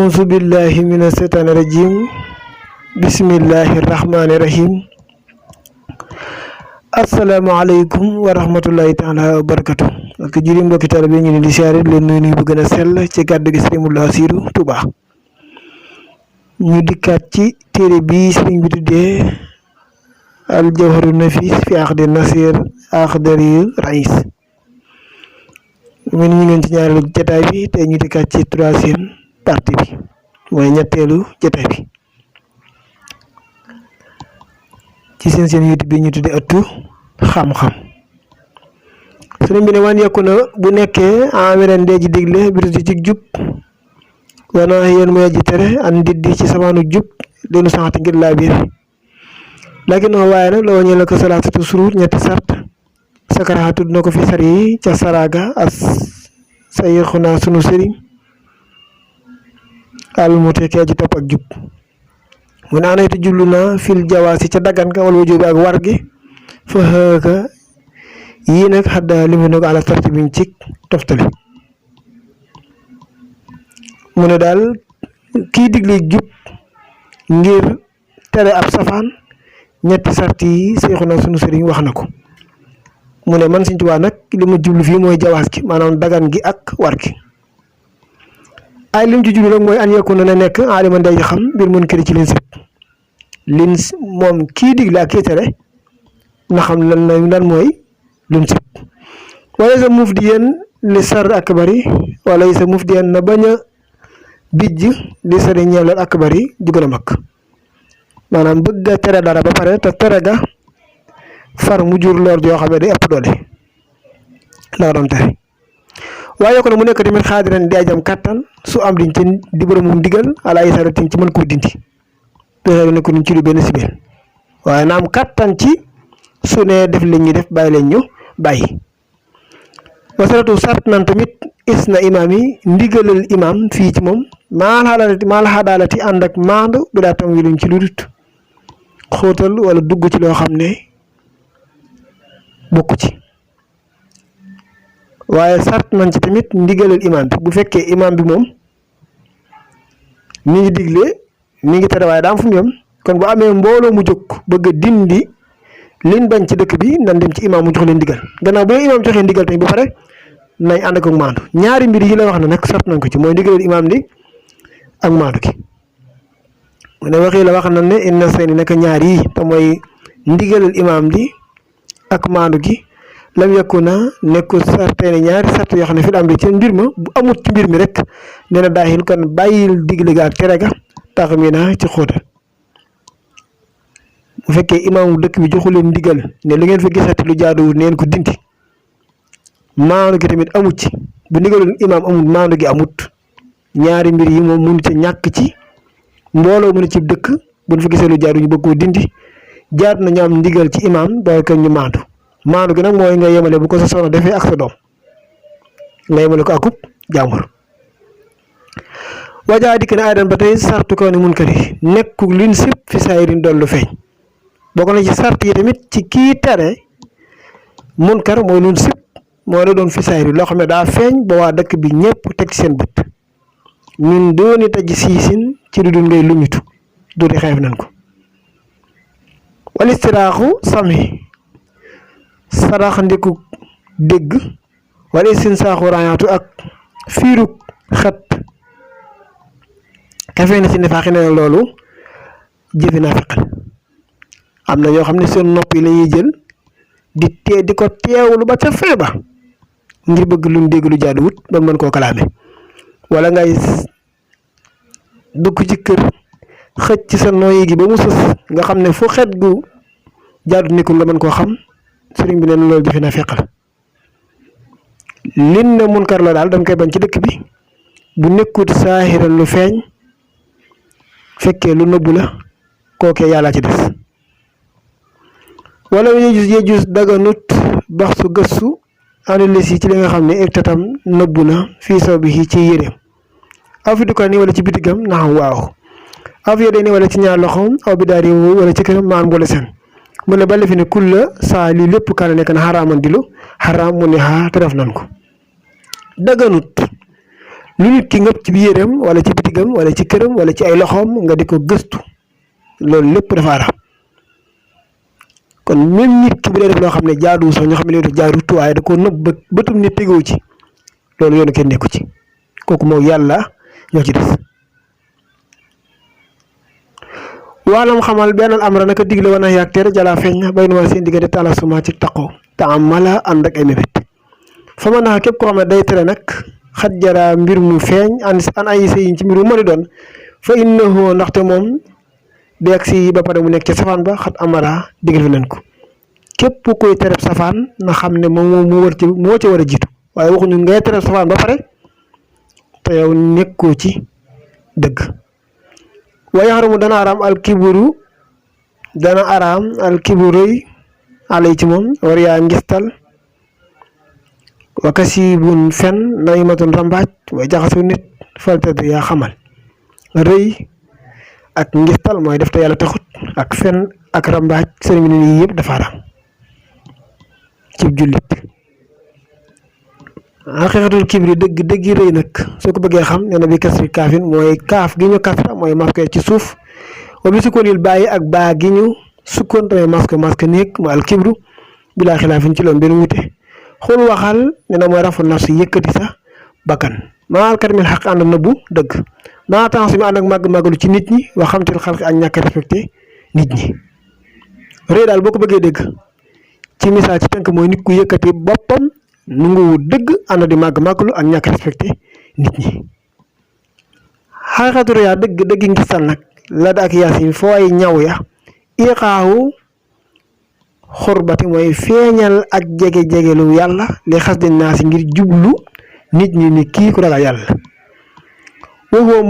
أعوذ بالله من الشيطان الرجيم بسم الله الرحمن الرحيم السلام عليكم ورحمة الله تعالى وبركاته ak jiri mbokki talibé ñu di siaré leen nuyu bu gëna sel ci kaddu gi Serigne Moula Assirou Touba ñu dikkat ci téré bi serigne bi tuddé al jawharu nafis fi aqd nasir akhdari rais ñu ngeen ci ñaareelu jotaay bi té ñu dikkat ci 3e partie bi moy ñettelu jotaay bi ci seen YouTube bi ñu tuddé ëttu xam-xam serigne bi ne wan yakuna bu nekké amiran de ji diglé bi ci jup wana yeen moy ji tere an diddi ci samanu jup denu saxati ngir la bir lakin waye nak lo ñël ko salatu surut ñetti sart sakaratu nako fi sari ci saraga as sayykhuna sunu serigne al muteke ji top ak jup mu naanay te julluna fil jawasi ci dagan ka wal wujubi ak wargi fa haka yi nak hadda limu nak ala tartibin ci toftale mu ne dal ki diglé jup ngir tere ab safan ñetti sarti Seexuna sunu serigne wax nako mu ne man Sëriñ Tuubaa nak limu jublu fi moy jawaas ki manam dagan gi ak war gi ay limu jublu nak moy an yakuna na nek aliman day xam bir mun kër ci len sip lin mom ki diglé ak tere na xam lan moy lun sip wala sa mufdiyan li sar akbari wala sa mufdiyan na baña bijj li sar ñeel akbari du gëna mak manam bëgg tere dara ba paré te tere ga far mu jur lor jo xamé day ëpp doole la doon tere waye ko mu nekk tamit xadiran di ajam kattan su am liñ ci di borom digal ala isaratin ci mën ko dindi tere ne ko ñu ci lu ben sibel waye na am kattan ci su ne def liñ ñi def bay lañ ñu bayyi wasaratu sart nan tamit isna imami ndigalal imam fi ci mom mal hadalati andak mandu bi da tam wiluñ ci ludut xotal wala dugg ci lo xamne bokku ci waye sart nan ci tamit ndigalal imam bu fekke imam bi mom mi ngi diglé mi ngi tere waye da am fu ñom kon bu amé mbolo mu jokk bëgg dindi liñ bañ ci dëkk bi nan dem ci imam mu jox leen digal gannaaw bu imam joxe digal tay bu paré nay and ak mandu ñaari mbir yi la wax na nak sart nañ ko ci moy digal imam li ak mandu ki mu ne waxi la wax na ne inna sayni nak ñaari ta moy ndigalal imam li ak mandu gi lam yakuna nekku sartene ñaari sart yo xamne fi am ci mbir ma bu amut ci mbir mi rek neena dahil kon bayil digle ga ak tere ga taxmina ci xoota bu fekke imam dëkk bi joxu leen digal ne lu ngeen fa gisati lu jaadu neen ko dinti maanu gi tamit amut ci bu ndigalul imam amut maanu gi amut ñaari mbir yi mom mënu ci ñak ci mbolo mënu ci dëkk buñ fa gisee lu jaadu ñu bëgg ko dindi jaar na ñam ndigal ci imam ba ko ñu maanu gi nak moy nga yemale bu ko sa sono defé ak sa dom nga yemale ko akup jaamur waja dik na adam batay sartu ko ni munkari nekku liñ sip fi sayrin dollu feñ boko na ci sart yi tamit ci ki téré munkar moy luñ sip mo la doon fi sayri lo xamne da feñ ba wa dëkk bi ñepp tek seen bëtt min dooni taji sisin ci du ngay luñutu du di xeef nan ko wal istirahu sami sarax ndiku dégg wala sin saxu rañatu ak firu xat kafé na ci ne faxina lolu jëfina fiqal amna yo xamne seen nopi lañuy jël di ko teewlu ba ca feeba ngir bëgg luñ dégg lu jaadu wut ba mën ko kalamé wala ngay dugg ci kër xëc ci sa noyi gi ba mu sës nga xamne fu xet gu jaadu nekkul nga mën ko xam serigne bi neena loolu defina feqal lin ne munkar la dal dañ koy bañ ci dëkk bi bu nekkut sahiran lu feñ fekke lu nëbbu la kookee yàlla ci des wala yejus daganut baxsu gëssu analyse ci li nga xam ne irtatam nëbbu na fii saw bi ci yéreem aw fi dukaan ni wala ci bitigam naam waaw aw fi ni wala ci ñaar loxoom aw bi daari wala ci këram maan boole seen mu ne bale fi ne kulla saa lii lépp kaana nekk na xaraaman dilu xaraam mu ne xaa te def nan ko daganut lu nit ki ngëpp ci biiram wala ci bitigam wala ci këram wala ci ay loxoom nga di ko gëstu loolu lépp dafa araam kon même nit ki bu dee def loo xam ne jaadu sax ñu xam ne def jaadu waaye da koo nëbb bëtum nit tegewu ci loolu yoonu kenn nekku ci kooku moom yàlla ñoo ci des waalam xamal benn amra naka digle wana yaag tere jala feeñ bay nu seen diggante taala suma ci taqoo te am mala ànd ak ay mébét fa ma naxa képp koo xam ne day tere nag xat jara mbir mu feeñ an ay sëyiñ ci mbir mu mëni doon fa innahu ndaxte moom beeg si ba pare mu nekk ci safaan ba xat amara digal fi leen ko képp koy tereb safaan na xam ne moom moo ci war a jiitu waaye waxuñu ngay tereb safaan ba pare te yow nekkoo ci dëgg waaye xaramu dana araam alkiburuy alay ci moom war yaa ngistal wa kasibun fen naymatun rambaaj way jaxasu nit faltad yaa xamal rëy ak ngistal mooy def te yàlla taxut ak fen ak rambaaj sëriñ bi nii yëpp dafa araam ci jullit xaqiiqatul kibri dëgg rëy nag soo ko bëggee xam nee na bi kasri kaafin mooy kaaf gi ñu kasra mooy maske ci suuf wa bi sukkoonil bàyyi ak baa gi ñu sukkoon tamit maske néeg mu al kibru bilaa xilaafin ci loolu benn wute xul waxal nee na mooy rafu nafsi yëkkati sa bakkan maa karimil xaq ànd nëbbu dëgg maa temps mi ànd ak màggalu ci nit ñi wax xamtil xalqi ak ñàkk respecté nit ñi rëy daal boo ko bëggee dégg ci misaal ci tënk mooy nit ku yëkkati boppam nunguwu dëgg ànd di màggalu ak ñàkk respecté nit ñi xaqiiqatu rëy dëgg ngistal nag la da ak yaasin fooy ñaw ya iqaawu xurbati mooy feeñal ak jege-jegelu yàlla li xas di naa si ngir jublu nit ñi ni kii ku ragal yàlla waxoo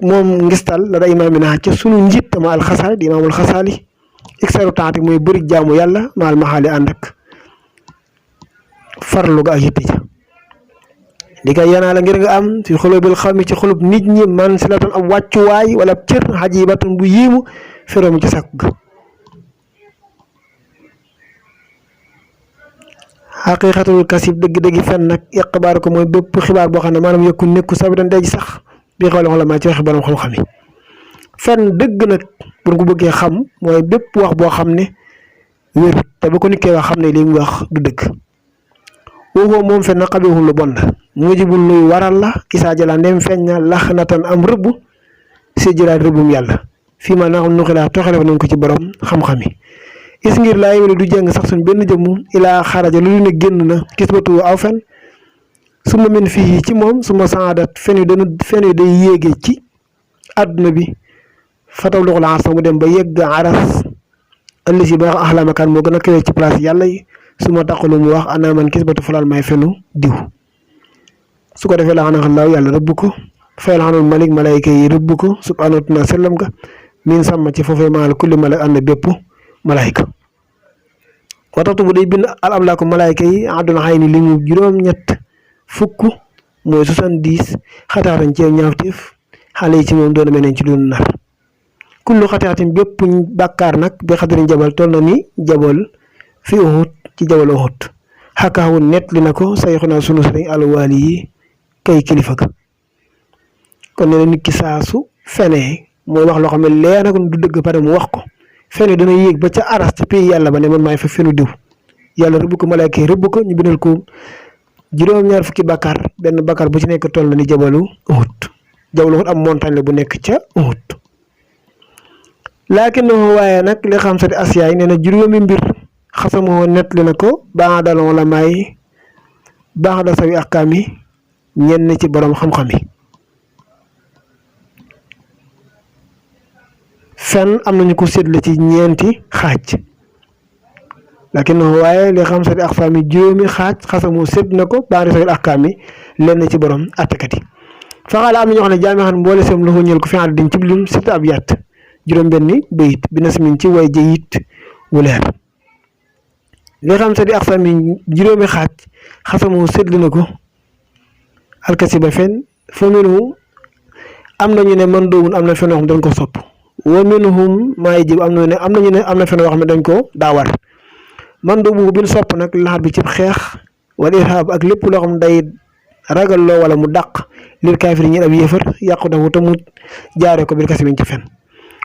moom ngistal la da imaam naa ca sunu njiit ma alxasaali di imaamul xasaali iksaru taati mooy bëri jaamu yàlla maal maxaali ànd ak farlu ga ak yitte ja di ko yanaa la ngir nga am fi xulubil xawmi ci xulub nit ñi man si la doon ab wàccuwaay wala ab cër xajibatun bu yiimu feroom ci sàkku ga xaqiiqatul kasib dëgg fen nag iqbaar ko mooy bépp xibaar boo xam ne maanaam yëkku nekku sabitan day sax bi xool wax la maa ci waxi borom xam-xam yi fen dëgg nag pour ko bëggee xam mooy bépp wax boo xam ne wér te ba ko nit koy wax xam ne li mu wax du dëgg waxoo moom fen na xabiwul lu bon la mujibul luy waral la isaa jëla ndem feeñ na lax natan am rëbb si jëlaat rëbbum yàlla fii ma naa xam nuxilaa toxale nañ ko ci borom xam-xam yi is ngir laa yéwéne du jàng sax suñ benn jëmm ilaa xaraja lu ne génn na kisbatu aw fen su ma min fii ci moom su ma saadat fen yu day yéege ci àdduna bi fataw luxul aar sax mu dem ba yegg aras ëllëg si ba axlamakaan moo gën a kawee ci place yàlla yi su ma taxalu mu wax ana man kisbatu falal may fenu diw su ko defee la xanaa xam laaw yàlla rëbb ko fayal xanul malik malayka yi rëbb ko subhanahu wa taala sellam nga min sàmm ci foofee maal kulli malak ànd bépp malayka waxtu bu day bind al amlaaku malayka yi àdduna xay ni li mu juróom-ñett fukk mooy 70 xataatan ci ñaawteef xale yi ci moom doon mel nañ ci doon nar kullu xataatin bépp bàkkaar nag bi xadarin jabal toll na ni jabal fi Uhud ci jabal Uhud xakaawu net li na ko sayxuna sunu sëriñ alwaali yi kay kilifa ga kon nee na nit ki saa su fenee mooy wax loo xam ne leer na ko du dëgg pare mu wax ko fene dana yéeg ba ca aras ci pays yàlla ba ne man maay fa fenu diw yàlla rëbb ko malaaka yi rëbb ko ñu bindal ko juróom-ñaar fukki bakkaar benn bakkaar bu ci nekk toll na ni jabalu Uhud am montagne la bu nekk ca Uhud laakin waaye nag li xam sa di asiyaay nee na juróomi mbir xasamoo net li na ko baax dalon la may baax da sawi akkaam yi ñenn ci borom xam-xam yi fen am nañu ko séddale ci ñeenti xaaj lakin waaye li xam sa di akkaam yi juróomi xaaj xasamoo sédd na ko baax da sawi akkaam yi lenn ci borom attekat yi faxaala am na ñoo xam ne jaami xam mboole sem la ko ñël ko fi ànd diñ ci bilim sett ab yaat juróom-benni bayit bi nasmin ci way jayit wu leer li xam sa di ak sami juróomi xaaj xasamu séddli na ko alkasi ba fen fa minhu am nañu ne man doomun am na fen yoo xam dañ ko sopp wa minhum maay jib am nañu ne am na fen yoo xam ne dañ ko daawar man doomu bin sopp nag laxat bi ci xeex wala irhab ak lépp loo xam day ragal loo wala mu dàq lil kaafir ñi ab yéefar yàqu dafa te mu jaaree ko bil kasi ci fen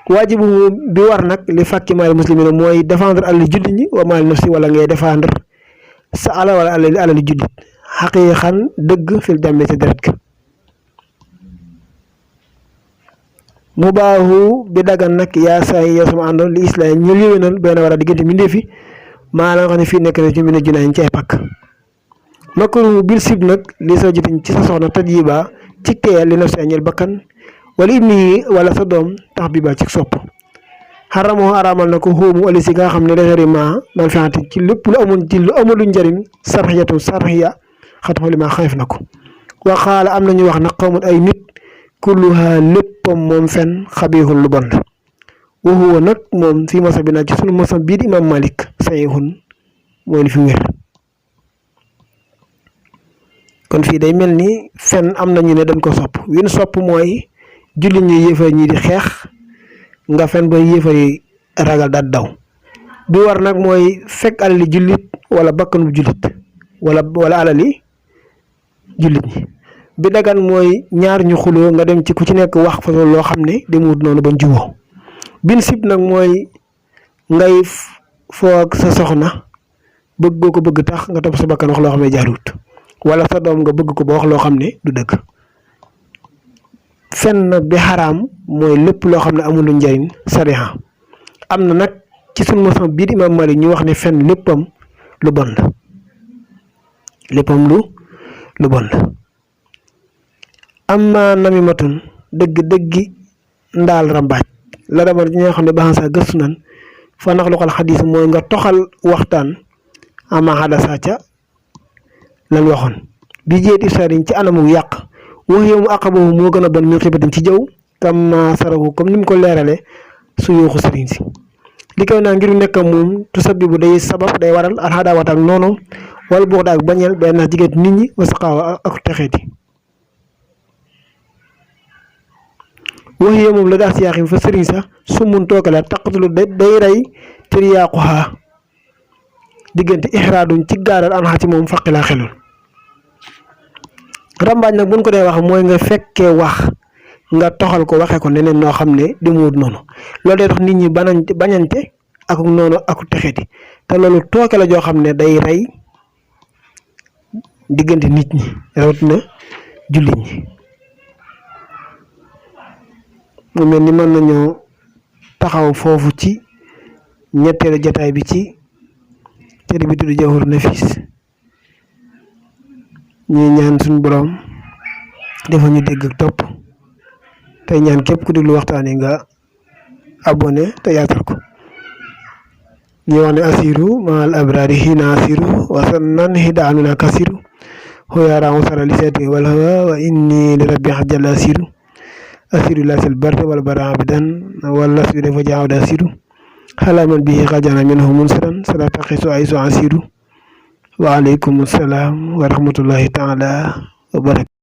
waajibu bi war nag li fàkki maal muslimina mooy défendre alal jullit ñi wa maal nafsi wala ngay défendre sa alal wala alal jullit xaqiiqan dëgg fil dàmme ca deret ka mu baaxu bi dagan nag yaa saay yow sama àndoon li islam ñu yéwénal benn war a diggante mbindéef yi maanaam xam ne fii nekk na ci mbina junaañ ci ay pakk makru bil sib nag li soo jitiñ ci sa soxna taj yi ba ci teyal li naf si añel bakkan wala ibni yi wala sa doom tax bi ba ci sopp xaramoo araamal na ko xóomu ali si nga xam ne lexeri ma man fianti ci lépp lu amul ci lu amul njëriñ sarxiyatu sarxiya xat xooli ma xayf na ko waxaala am nañu wax na xamul ay nit kulluha léppam moom fen xabiixun lu bon la waxuwa nag moom fii masa bi naa ci sunu masa bii di imam malik sayixun mooy li fi wér kon fii day mel ni fen am nañu ne dañ ko sopp win sopp mooy julli ñi yéefar ñi di xeex nga fen ba yéefar yi ragal daal daw bi war nag mooy fekk alali jullit wala bakkanu jullit wala alali jullit ñi bi dagan mooy ñaar ñu xuloo nga dem ci ku ci nekk wax fa loo xam ne demut noonu ba juboo bin sib nag mooy ngay foog sa soxna bëgg boo ko bëgg tax nga topp sa bakkan wax loo xam ne jaarut wala sa doom nga bëgg ko ba wax loo xam ne du dëgg fen nag bi xaraam mooy lépp loo xam ne amul lu njëriñ sariya am na nag ci sunu mosom bii di imam Malik ñu wax ne fen léppam lu bon la léppam lu bon la amma namimatun dëgg ndaal rambaaj la dama ñi nga xam ne baax sa gëstu nan fa nax lu xal xadis mooy nga toxal waxtaan ama xadasa ca lan waxoon bi jeet ifsaariñ ci anamu yàq wax yow mu aqabahu moo gën a bon min xibatin ci jëw kam sarahu comme ni mu ko leerale su yuuxu sëriñ si li koy naa ngir nekk moom tu sabibu day sabab day waral alxadaawat ak noonu wala buux daak bañeel benn nax jigéen nit ñi wasaqaawa ak texeeti wax yow moom la daa si yaaxim fa sëriñ sax su mun tookala taqatulu day rey tiriyaaqu diggante ixraadum ci gaaral an xa ci moom faqi laa xelul rambaaj nag buñ ko dee wax mooy nga fekkee wax nga toxal ko waxee ko neneen noo xam ne di muut noonu loolu day tax nit ñi bañante ak noonu ak texeti te loolu tooke la joo xam ne day rey diggante nit ñi rawatina jullit ñi mu mel ni mën nañoo taxaw foofu ci ñetteelu jataay bi ci téere bi tudd Jawhar Nafis ñuy ñaan suñu borom dafa ñu dégg ak topp tey ñaan képp ku déglu waxtaan yi nga abonné te yaatal ko ñu wax ne asiru maal abrari hina asiru wasannan hidaanuna kasiru xoyaaraamu sara li seeti wal hawa wa inni li rabbi jalla asiru asiru la sil barte wal bara abidan wala su dafa jaaw da asiru xalaaman bihi xajana minhu munsiran sala taqisu aisu asiru wa aleykum salaam wa rahmatullahi taala wa barakatuh